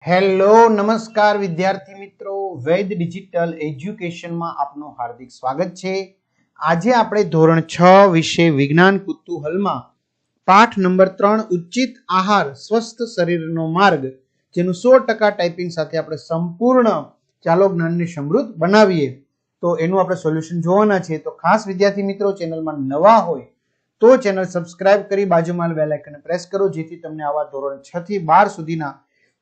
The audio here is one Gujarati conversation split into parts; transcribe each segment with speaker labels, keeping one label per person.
Speaker 1: હેલો નમસ્કાર વિદ્યાર્થી મિત્રો, વૈદ ડિજિટલ એજ્યુકેશનમાં આપનું હાર્દિક સ્વાગત છે. આજે આપણે ધોરણ 6 વિશે વિજ્ઞાન કુતૂહલમાં પાઠ નંબર 3 ઉચિત આહાર સ્વસ્થ શરીરનો માર્ગ, જેનું 100% ટાઈપિંગ સાથે આપણે સંપૂર્ણ ચાલો જ્ઞાનને સમૃદ્ધ બનાવીએ, તો એનું આપણે સોલ્યુશન જોવાના છે. તો ખાસ વિદ્યાર્થી મિત્રો, ચેનલમાં નવા હોય તો ચેનલ સબસ્ક્રાઇબ કરી બાજુમાં બેલ આઇકન પ્રેસ કરો, જેથી તમને આવા ધોરણ 6 થી 12 સુધીના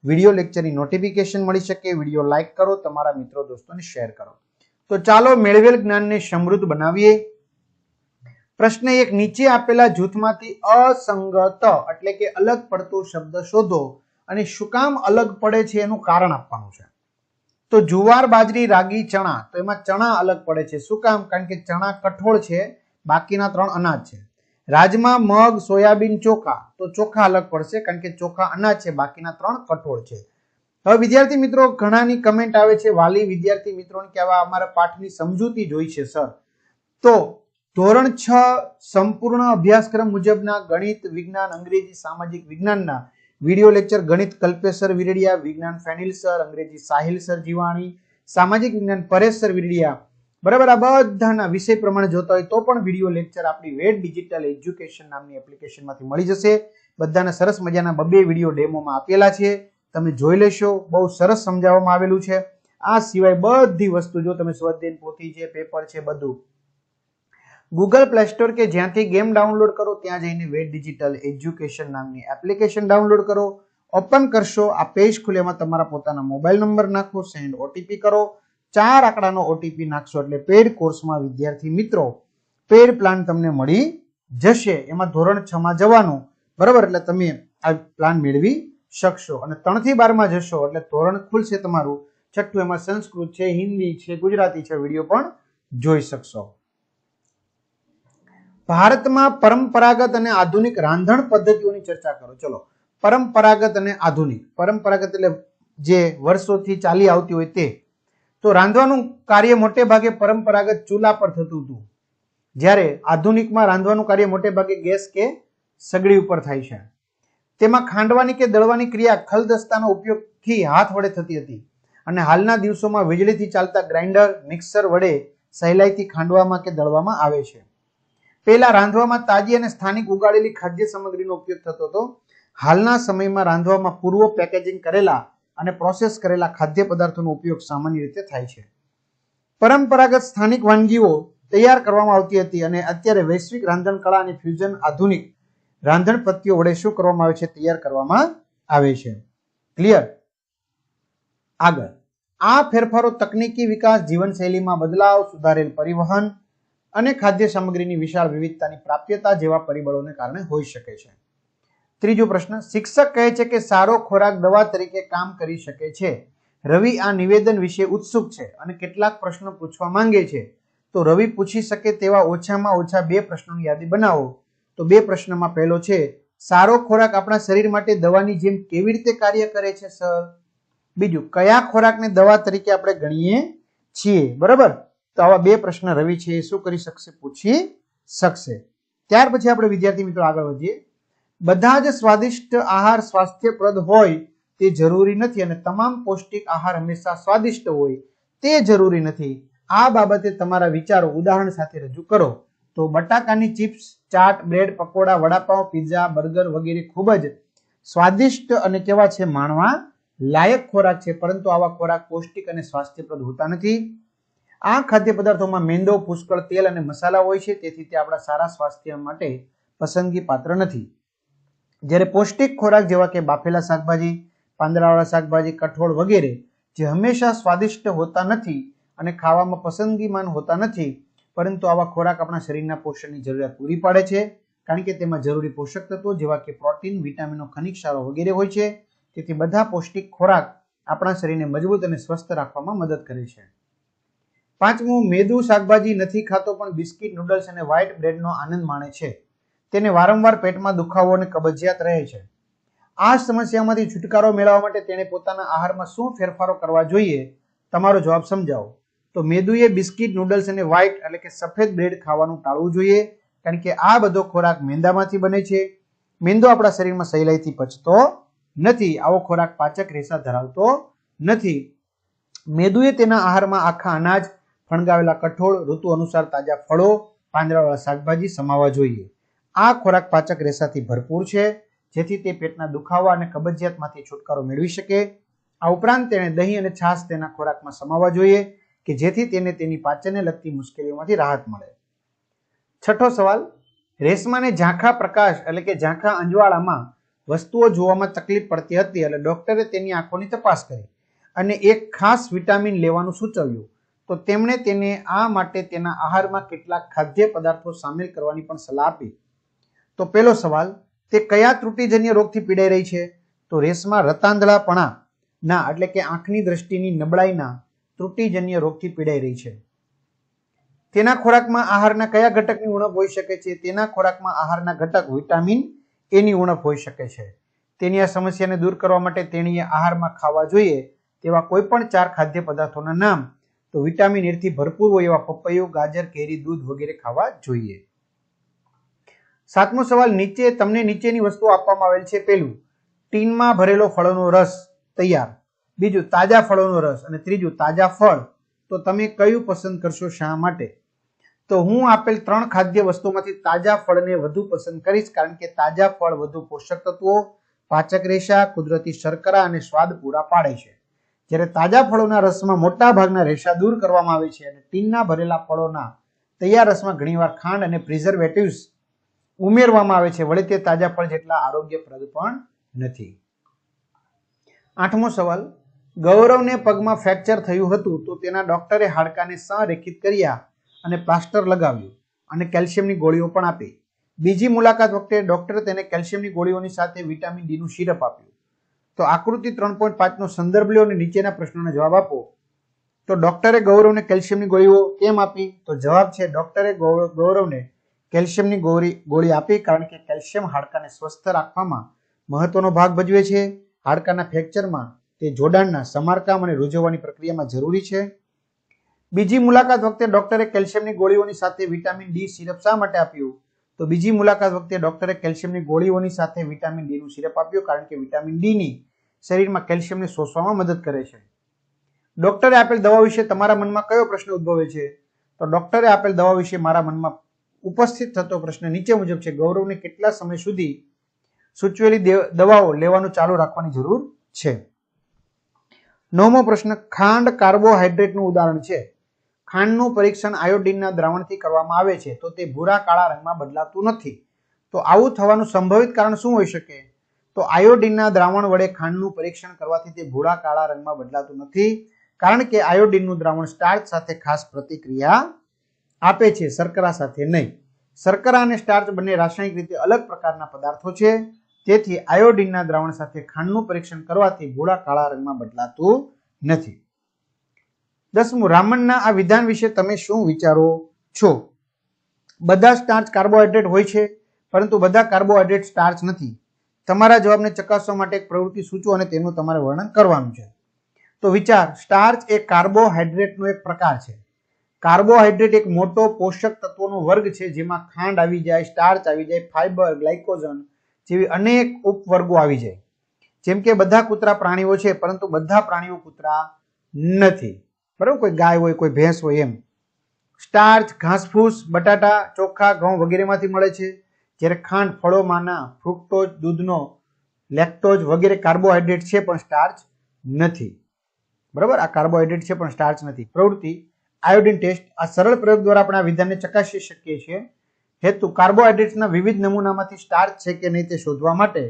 Speaker 1: વિડિયો લેક્ચરની નોટિફિકેશન મળી શકે. વિડિયો લાઈક કરો, તમારા મિત્રો દોસ્તોને શેર કરો. તો ચાલો મેળવેલ જ્ઞાનને સમૃદ્ધ બનાવીએ. પ્રશ્ન 1, નીચે આપેલા જૂથમાંથી અસંગત એટલે કે અલગ પડતો શબ્દ શોધો અને શું કામ અલગ પડે છે એનું કારણ આપવાનું છે. તો જુવાર, બાજરી, રાગી, ચણા, તો એમાં ચણા અલગ પડે છે. શું કામ? કારણ કે ચણા કઠોળ છે, બાકીના 3 અનાજ છે. રાજમા, મગ, સોયાબીન, ચોખા, તો ચોખા અલગ પડશે કારણ કે ચોખા અનાજ છે, બાકીના 3 કઠોળ છે. હવે વિદ્યાર્થી મિત્રો, ઘણાની કમેન્ટ આવે છે વાલી વિદ્યાર્થી મિત્રોને કે આવા અમારા પાઠની સમજૂતી જોઈ છે સર. તો ધોરણ 6 સંપૂર્ણ અભ્યાસક્રમ મુજબના ગણિત, વિજ્ઞાન, અંગ્રેજી, સામાજિક વિજ્ઞાનના વિડિયો લેક્ચર, ગણિત કલ્પેશ સર વિરડિયા, વિજ્ઞાન ફેનિલ સર, અંગ્રેજી સાહિલ સર જીવાણી, સામાજિક વિજ્ઞાન પરેશ સર વિરડિયા, બરાબર, આ બધાના વિષય પ્રમાણે જોતા હોય તો પણ વિડિયો લેક્ચર આપણી વેદ ડિજિટલ એજ્યુકેશન નામની એપ્લિકેશનમાંથી મળી જશે. બધાના સરસ મજાના 2 વિડિયો ડેમોમાં આપેલા છે, તમે જોઈ લેશો. બહુ સરસ સમજાવવામાં આવેલું છે. આ સિવાય બધી વસ્તુ, જો તમે સ્વાધ્યાય પોથી છે, પેપર છે, બધું ગૂગલ પ્લે સ્ટોર કે જ્યાંથી ગેમ ડાઉનલોડ કરો ત્યાં જઈને વેદ ડિજિટલ એજ્યુકેશન નામની એપ્લિકેશન ડાઉનલોડ કરો. ઓપન કરશો, આ પેજ ખુલે, એમાં તમારા પોતાના મોબાઈલ નંબર નાખો, સેન્ડ ઓટીપી કરો. 4 આંકડાનો ઓટીપી નાખશો એટલે પેડ કોર્સમાં વિદ્યાર્થી મિત્રો પેડ પ્લાન તમને મળી જશે. એમાં ધોરણ 6 માં જવાનું, બરાબર, એટલે તમે આ પ્લાન મેળવી શકશો. અને 3 થી 12 માં જશો એટલે ધોરણ ખુલશે તમારું 6ઠું, એમાં સંસ્કૃત છે, હિન્દી છે, ગુજરાતી છે, વિડીયો પણ જોઈ શકશો. ભારતમાં પરંપરાગત અને આધુનિક રાંધણ પદ્ધતિઓની ચર્ચા કરો. ચલો, પરંપરાગત અને આધુનિક. પરંપરાગત એટલે જે વર્ષોથી ચાલી આવતી હોય તે. તો રાંધવાનું કાર્ય મોટે ભાગે પરંપરાગત ચૂલા પર થતું હતું, જ્યારે આધુનિકમાં રાંધવાનું કાર્ય મોટે ભાગે ગેસ કે સગડી ઉપર થાય છે. તેમાં ખાંડવાની કે દળવાની ક્રિયા ખલદસ્તાનો ઉપયોગથી હાથ વડે થતી હતી, અને હાલના દિવસોમાં વીજળીથી ચાલતા ગ્રાઇન્ડર, મિક્સર વડે સહેલાઈથી ખાંડવામાં કે દળવામાં આવે છે. પહેલા રાંધવામાં તાજી અને સ્થાનિક ઉગાડેલી ખાદ્ય સામગ્રીનો ઉપયોગ થતો હતો. હાલના સમયમાં રાંધવામાં પૂર્વ પેકેજિંગ કરેલા અને પ્રોસેસ કરેલા ખાદ્ય પદાર્થોનો ઉપયોગ સામાન્ય રીતે થાય છે. પરંપરાગત સ્થાનિક વાનગીઓ તૈયાર કરવામાં આવતી હતી, અને અત્યારે વૈશ્વિક રાંધણ કળા અને ફ્યુઝન આધુનિક રાંધણ પદ્ધતિઓ વડે શું કરવામાં આવે છે? તૈયાર કરવામાં આવે છે. ક્લિયર? આગળ, આ ફેરફારો તકનીકી વિકાસ, જીવનશૈલીમાં બદલાવ, સુધારેલ પરિવહન અને ખાદ્ય સામગ્રીની વિશાળ વિવિધતાની પ્રાપ્યતા જેવા પરિબળોને કારણે હોઈ શકે છે. ત્રીજો પ્રશ્ન, શિક્ષક કહે છે કે સારો ખોરાક દવા તરીકે કામ કરી શકે છે. રવિ આ નિવેદન વિશે ઉત્સુક છે અને કેટલાક પ્રશ્નો પૂછવા માંગે છે. તો રવિ પૂછી શકે તેવા ઓછામાં ઓછા 2 પ્રશ્નોની યાદી બનાવો. તો 2 પ્રશ્નમાં પહેલો છે, સારો ખોરાક આપણા શરીર માટે દવાની જેમ કેવી રીતે કાર્ય કરે છે સર? બીજું, કયા ખોરાકને દવા તરીકે આપણે ગણીએ છીએ? બરાબર, તો આવા 2 પ્રશ્ન રવિ છે એ શું કરી શકશે? પૂછી શકશે. ત્યાર પછી આપણે વિદ્યાર્થી મિત્રો આગળ વધીએ. બધા જ સ્વાદિષ્ટ આહાર સ્વાસ્થ્યપ્રદ હોય તે જરૂરી નથી, અને તમામ પૌષ્ટિક આહાર હંમેશા સ્વાદિષ્ટ હોય તે જરૂરી નથી. આ બાબતે તમારા વિચારો ઉદાહરણ સાથે રજૂ કરો. તો બટાકાની chips, chaat, bread, pakoda, vada pav, pizza, burger વગેરે ખૂબ જ સ્વાદિષ્ટ અને કેવા છે? માણવા લાયક ખોરાક છે, પરંતુ આવા ખોરાક પૌષ્ટિક અને સ્વાસ્થ્યપ્રદ હોતા નથી. આ ખાદ્ય પદાર્થોમાં મેંદો, પુષ્કળ તેલ અને મસાલા હોય છે, તેથી તે આપણા સારા સ્વાસ્થ્ય માટે પસંદગી પાત્ર નથી. જ્યારે પૌષ્ટિક ખોરાક જેવા કે બાફેલા શાકભાજી, પાંદડાવાળા શાકભાજી, કઠોળ વગેરે જે હંમેશા સ્વાદિષ્ટ હોતા નથી અને ખાવામાં પસંદગીમાન હોતા નથી, પરંતુ આવા ખોરાક આપણા શરીરના પોષણની જરૂરિયાત પૂરી પાડે છે, કારણ કે તેમાં જરૂરી પોષક તત્વો જેવા કે પ્રોટીન, વિટામિનો, ખનિજ ક્ષારો વગેરે હોય છે. તેથી બધા પૌષ્ટિક ખોરાક આપણા શરીરને મજબૂત અને સ્વસ્થ રાખવામાં મદદ કરે છે. પાંચમું, મેદુ શાકભાજી નથી ખાતો પણ બિસ્કિટ, નૂડલ્સ અને વ્હાઇટ બ્રેડનો આનંદ માણે છે. તેને વારંવાર પેટમાં દુખાવો અને કબજિયાત રહે છે. આ સમસ્યામાંથી છુટકારો મેળવવા માટે તેણે પોતાના આહારમાં શું ફેરફારો કરવા જોઈએ? તમારો જવાબ સમજાવો. તો મેદુએ બિસ્કિટ, નૂડલ્સ અને વ્હાઇટ એટલે કે સફેદ બ્રેડ ખાવાનું ટાળવું જોઈએ, કારણ કે આ બધો ખોરાક મેંદામાંથી બને છે. મેંદો આપણા શરીરમાં સહેલાઈથી પચતો નથી. આવો ખોરાક પાચક રેસા ધરાવતો નથી. મેદુએ તેના આહારમાં આખા અનાજ, ફણગાવેલા કઠોળ, ઋતુ અનુસાર તાજા ફળો, પાંદડાવાળા શાકભાજી સમાવવા જોઈએ. આ ખોરાક પાચક રેસાથી ભરપૂર છે, જેથી તે પેટના દુખાવા અને કબજિયાતમાંથી છુટકારો મેળવી શકે. આ ઉપરાંત તેણે દહીં અને છાશ તેના ખોરાકમાં સમાવવા જોઈએ કે જેથી તેને તેની પાચનને લગતી મુશ્કેલીઓમાંથી રાહત મળે. છઠ્ઠો સવાલ, રેશમાને ઝાંખા પ્રકાશ એટલે કે ઝાંખા અંજવાળામાં વસ્તુઓ જોવામાં તકલીફ પડતી હતી એટલે ડોક્ટરે તેની આંખોની તપાસ કરી અને એક ખાસ વિટામિન લેવાનું સૂચવ્યું. તો તેમણે તેને આ માટે તેના આહારમાં કેટલાક ખાદ્ય પદાર્થો સામેલ કરવાની પણ સલાહ આપી. તો પહેલો સવાલ, તે કયા ત્રુટિજન્ય રોગથી પીડાઈ રહી છે? તો રેશમા રતાંધળાપણા એટલે કે આંખની દ્રષ્ટિની નબળાઈના ત્રુટિજન્ય રોગથી પીડાઈ રહી છે. તેના ખોરાકમાં આહારના કયા ઘટકની ઉણપ હોઈ શકે છે? તેના ખોરાકમાં આહારના ઘટક વિટામિન એની ઉણપ હોઈ શકે છે. તેની આ સમસ્યાને દૂર કરવા માટે તેણીએ આહારમાં ખાવા જોઈએ તેવા કોઈ પણ 4 ખાદ્ય પદાર્થોના નામ. તો વિટામિન એ થી ભરપૂર હોય એવા પપૈયું, ગાજર, કેરી, દૂધ વગેરે ખાવા જોઈએ. સાતમો સવાલ, તમને નીચેની વસ્તુઓ આપવામાં આવેલ છે. પહેલું, ટીનમાં ભરેલો ફળોનો રસ તૈયાર. બીજું, તાજા ફળોનો રસ. અને ત્રીજું, તાજા ફળ. તો તમે કયું પસંદ કરશો, શા માટે? તો હું આપેલ 3 ખાદ્ય વસ્તુમાંથી તાજા ફળને વધુ પસંદ કરીશ, કારણ કે તાજા ફળ વધુ પોષક તત્વો, પાચક રેશા, કુદરતી શર્કરા અને સ્વાદ પૂરા પાડે છે. જ્યારે તાજા ફળોના રસમાં મોટા ભાગના રેશા દૂર કરવામાં આવે છે અને ટીનના ભરેલા ફળોના તૈયાર રસમાં ઘણીવાર ખાંડ અને પ્રિઝર્વેટિવ્સ ઉમેરવામાં આવે છે. વળી તે તાજા ફળ જેટલા આરોગ્યપ્રદ પણ નથી. આઠમો સવાલ, ગૌરવને પગમાં ફ્રેક્ચર થયું હતું તો તેના ડોક્ટરે હાડકાને સંરેખિત કર્યા અને પ્લાસ્ટર લગાવ્યું અને કેલ્શિયમની ગોળીઓ પણ આપી. બીજી મુલાકાત વખતે ડોક્ટરે તેને કેલ્શિયમની ગોળીઓની સાથે વિટામિન ડી નું સિરપ આપ્યું. તો આકૃતિ 3.5 નો સંદર્ભ લો અને નીચેના પ્રશ્નોના જવાબ આપો. તો ડોક્ટરે ગૌરવને કેલ્શિયમની ગોળીઓ કેમ આપી? તો જવાબ છે, ડોક્ટરે ગૌરવને કેલ્શિયમની ગોળી આપી કારણ કે કેલ્શિયમ હાડકાને સ્વસ્થ રાખવામાં મહત્વનો ભાગ ભજવે છે. હાડકાના ફ્રેક્ચરમાં તે જોડાણના સમારકામ અને રૂઝવવાની પ્રક્રિયામાં જરૂરી છે. બીજી મુલાકાત વખતે ડોક્ટરે કેલ્શિયમની ગોળીઓની સાથે વિટામિન ડી સિરપ શા માટે આપ્યું? તો બીજી મુલાકાત વખતે ડોક્ટરે કેલ્શિયમની ગોળીઓની સાથે વિટામિન ડી નું સિરપ આપ્યું કારણ કે વિટામિન ડી ની શરીરમાં કેલ્શિયમને શોષવામાં મદદ કરે છે. ડોક્ટરે આપેલ દવા વિશે તમારા મનમાં કયો પ્રશ્ન ઉદ્ભવે છે? તો ડોક્ટરે આપેલ દવા વિશે મારા મનમાં ઉપસ્થિત થતો પ્રશ્ન નીચે મુજબ છે. ગૌરવને કેટલા સમય સુધી સૂચવેલી દવાઓ લેવાનું ચાલુ રાખવાની જરૂર છે? 9મો પ્રશ્ન, ખાંડ કાર્બોહાઈડ્રેટનું ઉદાહરણ છે. ખાંડનું પરીક્ષણ આયોડિનના દ્રાવણથી કરવામાં આવે છે તો તે ભૂરા કાળા રંગમાં બદલાતું નથી. તો આવું થવાનું સંભવિત કારણ શું હોઈ શકે? તો આયોડિનના દ્રાવણ વડે ખાંડનું પરીક્ષણ કરવાથી તે ભૂરા કાળા રંગમાં બદલાતું નથી, કારણ કે આયોડિનનું દ્રાવણ સ્ટાર્ચ સાથે ખાસ પ્રતિક્રિયા આપે છે, શર્કરા સાથે નહીં. શર્કરા અને સ્ટાર્ચ બંને રાસાયણિક રીતે અલગ પ્રકારના પદાર્થો છે, તેથી આયોડિનના દ્રાવણ સાથે ખાંડનું પરીક્ષણ કરવાથી ભૂરા કાળા રંગમાં બદલાતું નથી. 10મું, રામનના આ વિધાન વિશે તમે શું વિચારો છો? બધા સ્ટાર્ચ કાર્બોહાઈડ્રેટ હોય છે, પરંતુ બધા કાર્બોહાઈડ્રેટ સ્ટાર્ચ નથી. તમારા જવાબને ચકાસવા માટે એક પ્રવૃત્તિ સૂચવો અને તેનું તમારે વર્ણન કરવાનું છે. તો વિચાર, સ્ટાર્ચ એ કાર્બોહાઈડ્રેટનો એક પ્રકાર છે. કાર્બોહાઈડ્રેટ એક મોટો પોષક તત્વોનો વર્ગ છે જેમાં ખાંડ આવી જાય, સ્ટાર્ચ આવી જાય, ફાઈબર, ગ્લાયકોજન જેવી અનેક ઉપવર્ગો આવી જાય. જેમ કે બધા કૂતરા પ્રાણીઓ છે, પરંતુ બધા પ્રાણીઓ કૂતરા નથી. બરાબર, કોઈ ગાય હોય, કોઈ ભેંસ હોય એમ. સ્ટાર્ચ ઘાસફૂસ, બટાટા, ચોખા, ઘઉં વગેરેમાંથી મળે છે, જ્યારે ખાંડ ફળોમાંના ફ્રુક્ટોઝ, દૂધનો લેક્ટોઝ વગેરે કાર્બોહાઈડ્રેટ છે પણ સ્ટાર્ચ નથી. બરાબર, આ કાર્બોહાઈડ્રેટ છે પણ સ્ટાર્ચ નથી. પ્રવૃત્તિ આયોડિન ટેસ્ટ. આ સરળ પ્રયોગ દ્વારા આપણે આ વિધાનને ચકાસી શકીએ છીએ. હેતુ, કાર્બોહાઈડ્રેટ્સના વિવિધ નમૂનામાંથી સ્ટાર્ચ છે કે નહીં તે શોધવા માટે.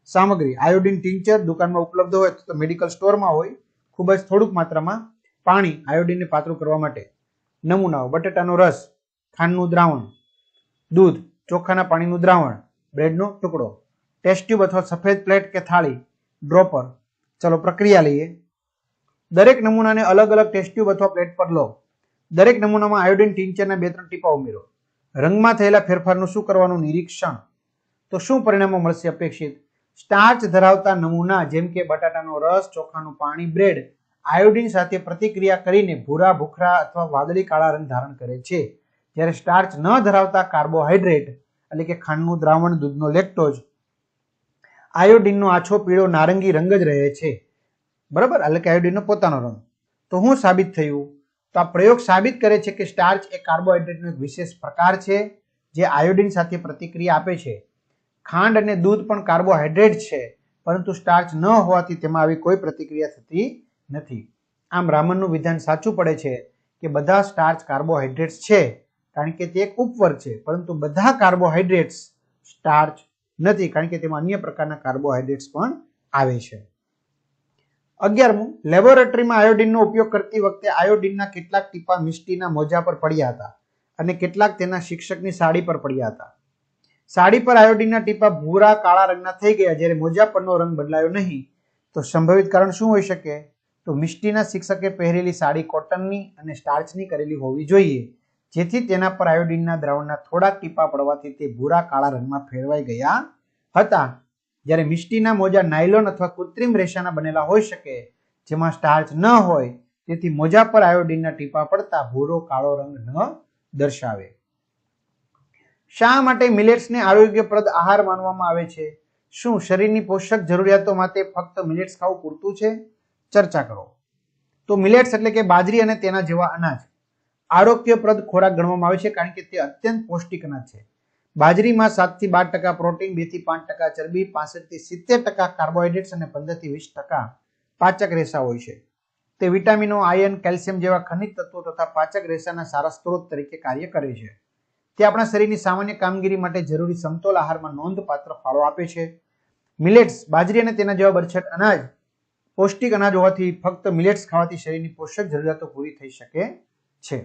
Speaker 1: સામગ્રી, આયોડિન ટિંચર દુકાનમાં ઉપલબ્ધ હોય તો મેડિકલ સ્ટોરમાં હોય, ખૂબ જ થોડુંક માત્રામાં. પાણી, આયોડિનને પાતળું કરવા માટે. નમૂનાઓ, બટાટાનો રસ, ખાંડનું દ્રાવણ, દૂધ, ચોખાના પાણીનું દ્રાવણ, બ્રેડનો ટુકડો. ટેસ્ટ ટ્યુબ અથવા સફેદ પ્લેટ કે થાળી, ડ્રોપર. ચલો પ્રક્રિયા લઈએ. દરેક નમૂનાને અલગ અલગ ટેસ્ટ ટ્યુબ અથવા પ્લેટ પર લો. દરેક નમૂનામાં આયોડિન ટિંચરના 2-3 ટીપા ઉમેરો. રંગમાં થયેલા ફેરફારનું શું કરવાનું? નિરીક્ષણ. તો શું પરિણામો મળશે અપેક્ષિત? સ્ટાર્ચ ધરાવતા નમૂના જેમ કે બટાટાનો રસ, ચોખાનું પાણી, બ્રેડ આયોડિન સાથે પ્રતિક્રિયા કરીને ભૂરા, ભૂખરા અથવા વાદળી કાળા રંગ ધારણ કરે છે, જ્યારે સ્ટાર્ચ ન ધરાવતા કાર્બોહાઈડ્રેટ એટલે કે ખાંડનું દ્રાવણ, દૂધનો લેક્ટોઝ આયોડિનનો આછો પીળો નારંગી રંગ જ રહે છે, બરાબર, એટલે કે આયોડિનનો પોતાનો રંગ. તો શું સાબિત થયું? તો આ પ્રયોગ સાબિત કરે છે કે સ્ટાર્ચ એ કાર્બોહાઈડ્રેટનો એક વિશેષ પ્રકાર છે જે આયોડિન સાથે પ્રતિક્રિયા આપે છે. ખાંડ અને દૂધ પણ કાર્બોહાઈડ્રેટ છે, પરંતુ સ્ટાર્ચ ન હોવાથી તેમાં આવી કોઈ પ્રતિક્રિયા થતી નથી. આમ રામનનું વિધાન સાચું પડે છે કે બધા સ્ટાર્ચ કાર્બોહાઈડ્રેટ્સ છે, કારણ કે તે એક ઉપવર્ગ છે, પરંતુ બધા કાર્બોહાઈડ્રેટ્સ સ્ટાર્ચ નથી, કારણ કે તેમાં અન્ય પ્રકારના કાર્બોહાઈડ્રેટ્સ પણ આવે છે. 11મું, લેબોરેટરીમાં આયોડિનનો ઉપયોગ કરતી વખતે આયોડિનના કેટલાક ટીપા મિષ્ટીના મોજા પર પડ્યા હતા અને કેટલાક તેના શિક્ષકની સાડી પર પડ્યા હતા. સાડી પર આયોડિનના ટીપા ભૂરા કાળા રંગના થઈ ગયા, જ્યારે મોજા પરનો રંગ બદલાયો નહીં. તો સંભવિત કારણ શું હોઈ શકે? તો મિષ્ટીના શિક્ષકે પહેરેલી સાડી કોટનની અને સ્ટાર્ચની કરેલી હોવી જોઈએ, જેથી તેના પર આયોડિનના દ્રાવણના થોડાક ટીપા પડવાથી તે ભૂરા કાળા રંગમાં ફેરવાઈ ગયા હતા. જ્યારે મિષ્ટીના મોજા નાયલોન અથવા કૃત્રિમ રેસાના બનેલા હોઈ શકે, જેમાં સ્ટાર્ચ ન હોય, તેથી મોજા પર આયોડિનના ટીપા પડતા ભૂરો કાળો રંગ ન દર્શાવે. શા માટે મિલેટ્સને આરોગ્યપ્રદ આહાર માનવામાં આવે છે? શું શરીરની પોષક જરૂરિયાતો માટે ફક્ત મિલેટ્સ ખાવું પૂરતું છે? ચર્ચા કરો. તો મિલેટ્સ એટલે કે બાજરી અને તેના જેવા અનાજ આરોગ્યપ્રદ ખોરાક ગણવામાં આવે છે, કારણ કે તે અત્યંત પૌષ્ટિક અનાજ છે. બાજરીમાં 7 થી 12% પ્રોટીન, 2 થી 5% ચરબી, 65 થી 70% કાર્બોહાઈડ્રેટ્સ અને 15 થી 20% પાચક રેસા હોય છે. તે વિટામિનો, આયર્ન, કેલ્શિયમ જેવા ખનિજ તત્વો તથા પાચક રેસાના સારા સ્ત્રોત તરીકે કાર્ય કરે છે. તે આપણા શરીરની સામાન્ય કામગીરી માટે જરૂરી સમતોલ આહારમાં નોંધપાત્ર ફાળો આપે છે. મિલેટ્સ, બાજરી અને તેના જેવા બરછટ અનાજ પૌષ્ટિક અનાજ હોવાથી ફક્ત મિલેટ્સ ખાવાથી શરીરની પોષક જરૂરિયાતો પૂરી થઈ શકે છે.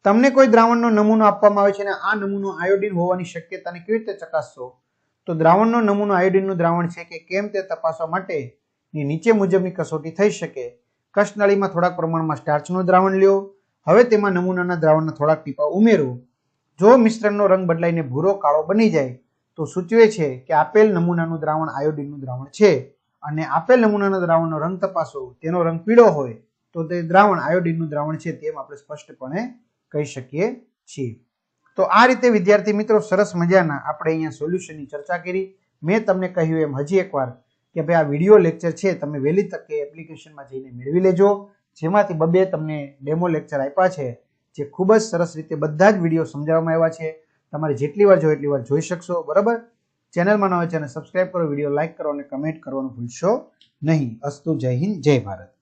Speaker 1: તમને કોઈ દ્રાવણનો નમૂનો આપવામાં આવે છે અને આ નમૂનો આયોડિન હોવાની શક્યતાને કેવી રીતે ચકાસશો? તો દ્રાવણનો નમૂનો આયોડિનનું દ્રાવણ છે કે કેમ તે તપાસવા માટે નીચે મુજબની કસોટી થઈ શકે. કસનળીમાં થોડાક પ્રમાણમાં સ્ટાર્ચનું દ્રાવણ લ્યો. હવે તેમાં નમૂનાના દ્રાવણના થોડાક ટીપા ઉમેરો. જો મિશ્રણનો રંગ બદલાઈને ભૂરો કાળો બની જાય, તો સૂચવે છે કે આપેલ નમૂનાનું દ્રાવણ આયોડિનનું દ્રાવણ છે, અને આપેલ નમૂનાના દ્રાવણનો રંગ તપાસો, તેનો રંગ પીળો હોય, તો તે દ્રાવણ આયોડિનનું દ્રાવણ છે, તેમ આપણે સ્પષ્ટપણે કહી શકીએ છીએ. તો આ રીતે વિદ્યાર્થી મિત્રો સરસ મજાના આપણે અહીંયા સોલ્યુશનની ચર્ચા કરી. મેં તમને કહ્યું એમ હજી એકવાર કે ભાઈ આ વિડીયો લેક્ચર છે તમે વહેલી તકે એપ્લિકેશનમાં જઈને મેળવી લેજો, જેમાંથી 2 તમને ડેમો લેક્ચર આપ્યા છે, જે ખૂબ જ સરસ રીતે બધા જ વિડીયો સમજાવવામાં આવ્યા છે. તમારે જેટલી વાર જોઈએ એટલી વાર જોઈ શકશો, બરાબર. ચેનલમાં ન હોય ચેનલ સબસ્ક્રાઇબ કરો, વિડીયો લાઇક કરો અને કમેન્ટ કરવાનું ભૂલશો નહીં. અસ્તુ. જય હિન્દ, જય ભારત.